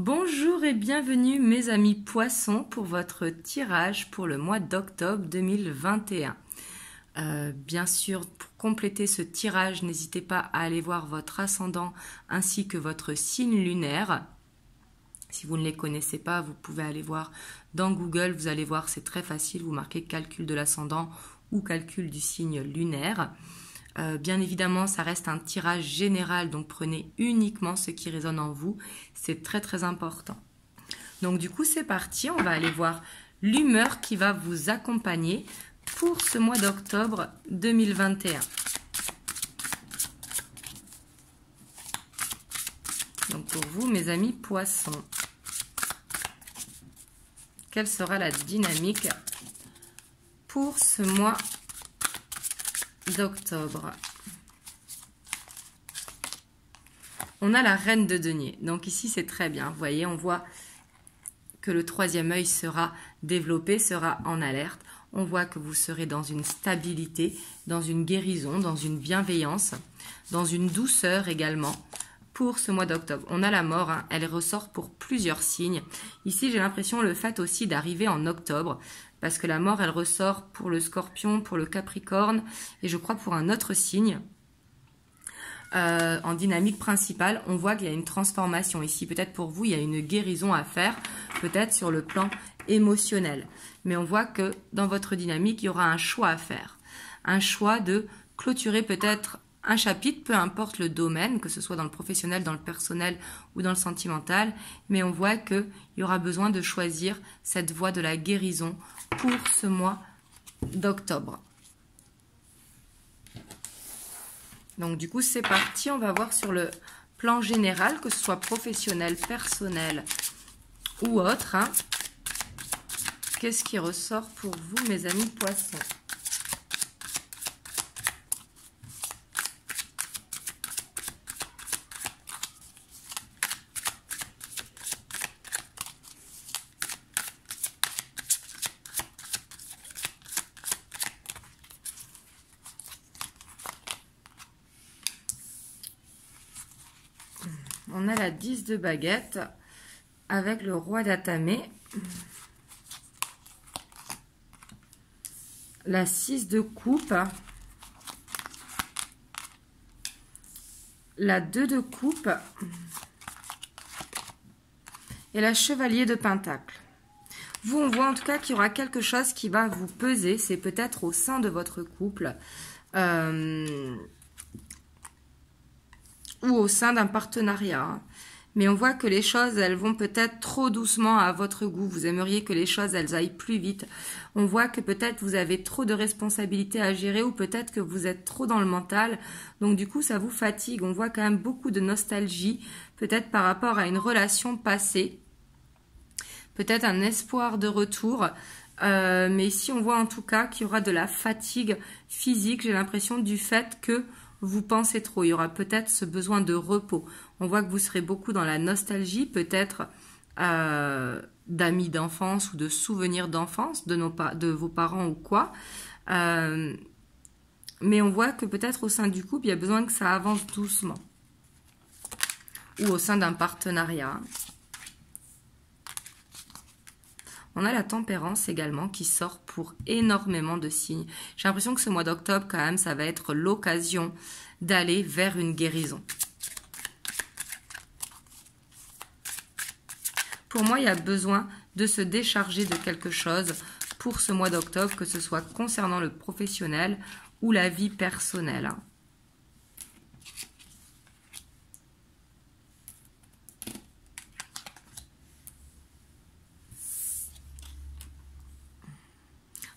Bonjour et bienvenue mes amis poissons pour votre tirage pour le mois d'octobre 2021. Bien sûr, pour compléter ce tirage, n'hésitez pas à aller voir votre ascendant ainsi que votre signe lunaire. Si vous ne les connaissez pas, vous pouvez aller voir dans Google, vous allez voir, c'est très facile, vous marquez calcul de l'ascendant ou calcul du signe lunaire. Bien évidemment, ça reste un tirage général, donc prenez uniquement ce qui résonne en vous. C'est très très important. Donc du coup, c'est parti. On va aller voir l'humeur qui va vous accompagner pour ce mois d'octobre 2021. Donc pour vous, mes amis poissons, quelle sera la dynamique pour ce mois d'octobre? On a la reine de denier. Donc ici, c'est très bien. Vous voyez, on voit que le troisième œil sera développé, sera en alerte. On voit que vous serez dans une stabilité, dans une guérison, dans une bienveillance, dans une douceur également pour ce mois d'octobre. On a la mort, hein, elle ressort pour plusieurs signes. Ici, j'ai l'impression le fait aussi d'arriver en octobre, parce que la mort, elle ressort pour le Scorpion, pour le Capricorne, et je crois pour un autre signe. En dynamique principale, on voit qu'il y a une transformation ici. Peut-être pour vous, il y a une guérison à faire, peut-être sur le plan émotionnel. Mais on voit que dans votre dynamique, il y aura un choix à faire. Un choix de clôturer peut-être un chapitre, peu importe le domaine, que ce soit dans le professionnel, dans le personnel ou dans le sentimental. Mais on voit qu'il y aura besoin de choisir cette voie de la guérison pour ce mois d'octobre. Donc du coup, c'est parti. On va voir sur le plan général, que ce soit professionnel, personnel ou autre. Hein. Qu'est-ce qui ressort pour vous, mes amis poissons? On a la 10 de baguette avec le roi d'atamé, la 6 de coupe, la 2 de coupe et la chevalier de pentacle. Vous, on voit en tout cas qu'il y aura quelque chose qui va vous peser, c'est peut-être au sein de votre couple, ou au sein d'un partenariat. Mais on voit que les choses, elles vont peut-être trop doucement à votre goût. Vous aimeriez que les choses, elles aillent plus vite. On voit que peut-être vous avez trop de responsabilités à gérer ou peut-être que vous êtes trop dans le mental. Donc du coup, ça vous fatigue. On voit quand même beaucoup de nostalgie, peut-être par rapport à une relation passée. Peut-être un espoir de retour. Mais ici, on voit en tout cas qu'il y aura de la fatigue physique. J'ai l'impression du fait que vous pensez trop, il y aura peut-être ce besoin de repos. On voit que vous serez beaucoup dans la nostalgie, peut-être d'amis d'enfance ou de souvenirs d'enfance, de vos parents ou quoi. Mais on voit que peut-être au sein du couple, il y a besoin que ça avance doucement. Ou au sein d'un partenariat. On a la tempérance également qui sort pour énormément de signes. J'ai l'impression que ce mois d'octobre, quand même, ça va être l'occasion d'aller vers une guérison. Pour moi, il y a besoin de se décharger de quelque chose pour ce mois d'octobre, que ce soit concernant le professionnel ou la vie personnelle.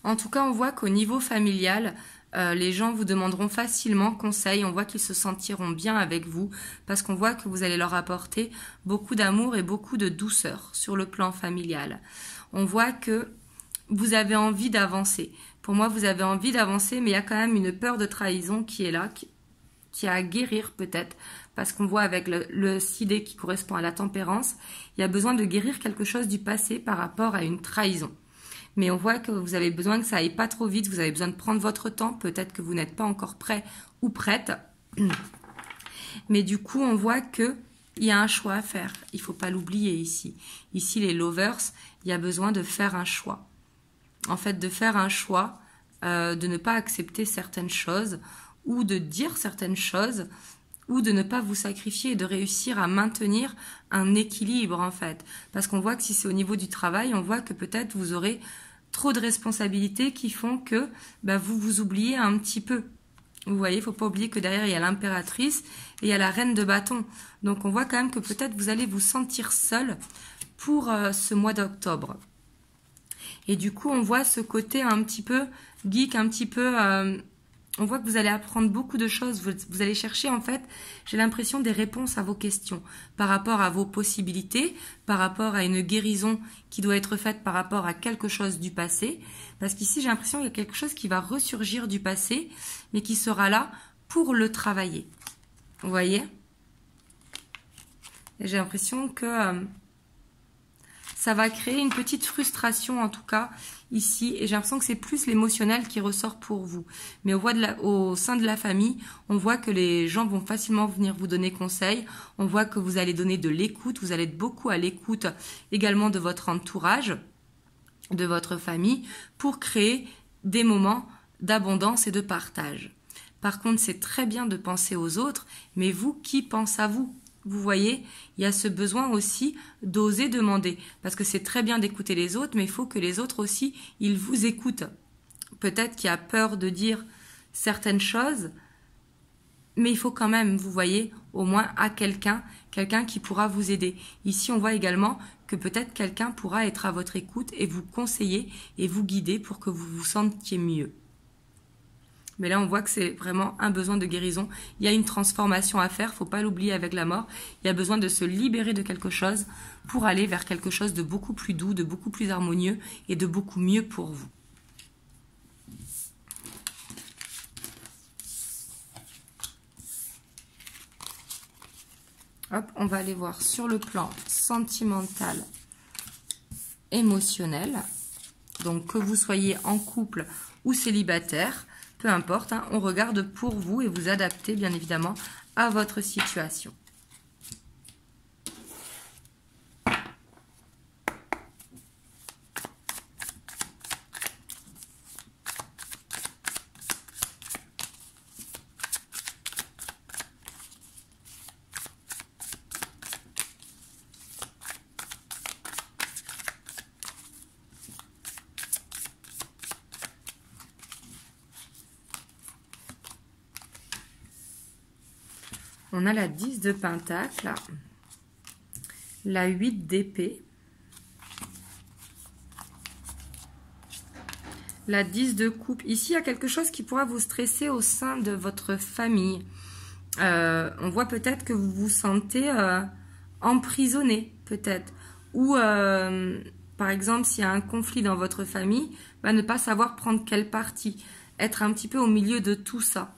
En tout cas, on voit qu'au niveau familial, les gens vous demanderont facilement conseil. On voit qu'ils se sentiront bien avec vous parce qu'on voit que vous allez leur apporter beaucoup d'amour et beaucoup de douceur sur le plan familial. On voit que vous avez envie d'avancer. Pour moi, vous avez envie d'avancer, mais il y a quand même une peur de trahison qui est là, qui a à guérir peut-être. Parce qu'on voit avec le sidé qui correspond à la tempérance, il y a besoin de guérir quelque chose du passé par rapport à une trahison. Mais on voit que vous avez besoin que ça aille pas trop vite, vous avez besoin de prendre votre temps, peut-être que vous n'êtes pas encore prêt ou prête. Mais du coup, on voit que il y a un choix à faire. Il ne faut pas l'oublier ici. Ici, les lovers, il y a besoin de faire un choix. En fait, de faire un choix, de ne pas accepter certaines choses ou de dire certaines choses ou de ne pas vous sacrifier et de réussir à maintenir un équilibre en fait. Parce qu'on voit que si c'est au niveau du travail, on voit que peut-être vous aurez trop de responsabilités qui font que vous vous oubliez un petit peu. Vous voyez, il ne faut pas oublier que derrière il y a l'impératrice et il y a la reine de bâton. Donc on voit quand même que peut-être vous allez vous sentir seul pour ce mois d'octobre. Et du coup, on voit ce côté un petit peu geek, un petit peu... on voit que vous allez apprendre beaucoup de choses. Vous allez chercher, en fait, j'ai l'impression, des réponses à vos questions par rapport à vos possibilités, par rapport à une guérison qui doit être faite par rapport à quelque chose du passé. Parce qu'ici, j'ai l'impression qu'il y a quelque chose qui va ressurgir du passé, mais qui sera là pour le travailler. Vous voyez? Et j'ai l'impression que... ça va créer une petite frustration en tout cas ici et j'ai l'impression que c'est plus l'émotionnel qui ressort pour vous. Mais au sein de la famille, on voit que les gens vont facilement venir vous donner conseil. On voit que vous allez donner de l'écoute, vous allez être beaucoup à l'écoute également de votre entourage, de votre famille pour créer des moments d'abondance et de partage. Par contre, c'est très bien de penser aux autres, mais vous, qui pense à vous ? Vous voyez, il y a ce besoin aussi d'oser demander. Parce que c'est très bien d'écouter les autres, mais il faut que les autres aussi, ils vous écoutent. Peut-être qu'il y a peur de dire certaines choses, mais il faut quand même, vous voyez, au moins à quelqu'un qui pourra vous aider. Ici, on voit également que peut-être quelqu'un pourra être à votre écoute et vous conseiller et vous guider pour que vous vous sentiez mieux. Mais là, on voit que c'est vraiment un besoin de guérison. Il y a une transformation à faire, il ne faut pas l'oublier avec la mort. Il y a besoin de se libérer de quelque chose pour aller vers quelque chose de beaucoup plus doux, de beaucoup plus harmonieux et de beaucoup mieux pour vous. Hop, on va aller voir sur le plan sentimental, émotionnel. Donc, que vous soyez en couple ou célibataire, peu importe, hein, on regarde pour vous et vous adaptez bien évidemment à votre situation. On a la 10 de Pentacle, la 8 d'épée, la 10 de coupe. Ici, il y a quelque chose qui pourra vous stresser au sein de votre famille. On voit peut-être que vous vous sentez emprisonné, peut-être. Ou, par exemple, s'il y a un conflit dans votre famille, ne pas savoir prendre quelle partie. Être un petit peu au milieu de tout ça.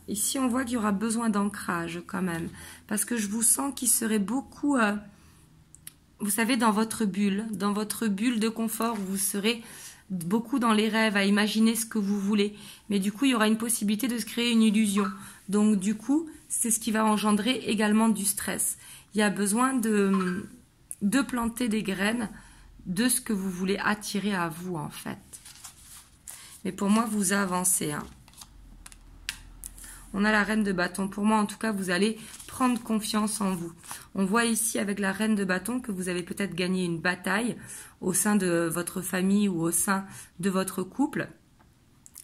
Ici, on voit qu'il y aura besoin d'ancrage quand même. Parce que je vous sens qu'il serait beaucoup, vous savez, dans votre bulle de confort, vous serez beaucoup dans les rêves, à imaginer ce que vous voulez. Mais du coup, il y aura une possibilité de se créer une illusion. Donc, du coup, c'est ce qui va engendrer également du stress. Il y a besoin de planter des graines de ce que vous voulez attirer à vous, en fait. Mais pour moi, vous avancez, hein. On a la reine de bâton. Pour moi, en tout cas, vous allez prendre confiance en vous. On voit ici avec la reine de bâton que vous avez peut-être gagné une bataille au sein de votre famille ou au sein de votre couple.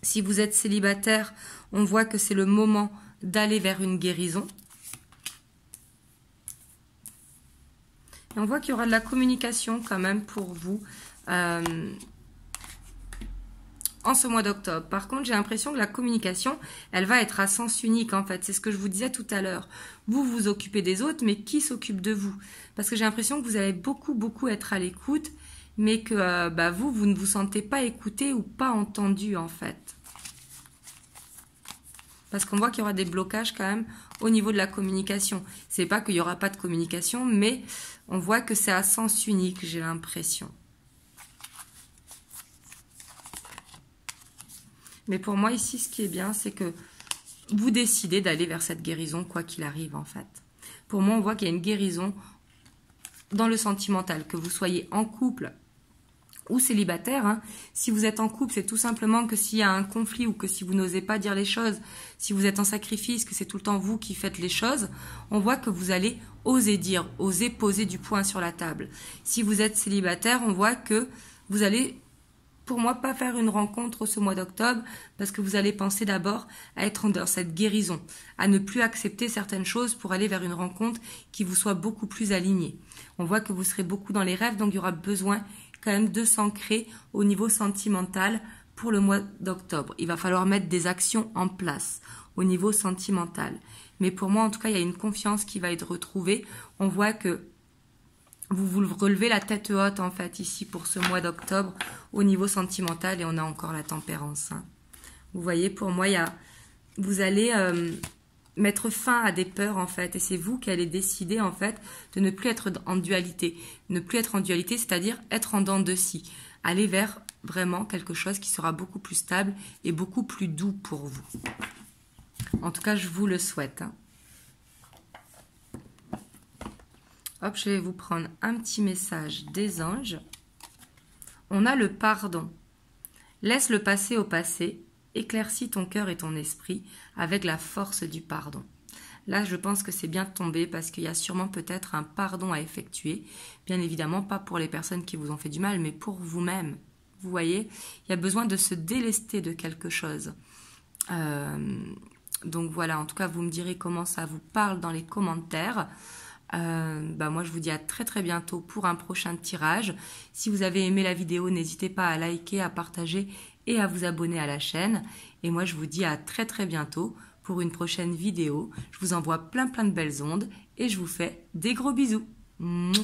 Si vous êtes célibataire, on voit que c'est le moment d'aller vers une guérison. Et on voit qu'il y aura de la communication quand même pour vous. En ce mois d'octobre. Par contre, j'ai l'impression que la communication, elle va être à sens unique en fait. C'est ce que je vous disais tout à l'heure. Vous vous occupez des autres, mais qui s'occupe de vous? Parce que j'ai l'impression que vous allez beaucoup être à l'écoute, mais que vous ne vous sentez pas écouté ou pas entendu en fait. Parce qu'on voit qu'il y aura des blocages quand même au niveau de la communication. C'est pas qu'il n'y aura pas de communication, mais on voit que c'est à sens unique, j'ai l'impression. Mais pour moi, ici, ce qui est bien, c'est que vous décidez d'aller vers cette guérison, quoi qu'il arrive, en fait. Pour moi, on voit qu'il y a une guérison dans le sentimental, que vous soyez en couple ou célibataire. Hein. Si vous êtes en couple, c'est tout simplement que s'il y a un conflit ou que si vous n'osez pas dire les choses, si vous êtes en sacrifice, que c'est tout le temps vous qui faites les choses, on voit que vous allez oser dire, oser poser du poing sur la table. Si vous êtes célibataire, on voit que vous allez, pour moi, pas faire une rencontre ce mois d'octobre parce que vous allez penser d'abord à être dans cette guérison, à ne plus accepter certaines choses pour aller vers une rencontre qui vous soit beaucoup plus alignée. On voit que vous serez beaucoup dans les rêves, donc il y aura besoin quand même de s'ancrer au niveau sentimental pour le mois d'octobre. Il va falloir mettre des actions en place au niveau sentimental. Mais pour moi, en tout cas, il y a une confiance qui va être retrouvée. On voit que vous relevez la tête haute, en fait, ici, pour ce mois d'octobre, au niveau sentimental, et on a encore la tempérance. Hein. Vous voyez, pour moi, vous allez mettre fin à des peurs, en fait, et c'est vous qui allez décider, en fait, de ne plus être en dualité. Ne plus être en dualité, c'est-à-dire être en dents de scie. Aller vers vraiment quelque chose qui sera beaucoup plus stable et beaucoup plus doux pour vous. En tout cas, je vous le souhaite. Hein. Hop, je vais vous prendre un petit message des anges. On a le pardon. Laisse le passé au passé. Éclaircis ton cœur et ton esprit avec la force du pardon. Là, je pense que c'est bien tombé parce qu'il y a sûrement peut-être un pardon à effectuer. Bien évidemment, pas pour les personnes qui vous ont fait du mal, mais pour vous-même. Vous voyez, il y a besoin de se délester de quelque chose. Donc voilà, en tout cas, vous me direz comment ça vous parle dans les commentaires. Moi je vous dis à très très bientôt pour un prochain tirage. Si vous avez aimé la vidéo, n'hésitez pas à liker, à partager et à vous abonner à la chaîne. Et moi je vous dis à très très bientôt pour une prochaine vidéo. Je vous envoie plein de belles ondes et je vous fais des gros bisous. Mouah.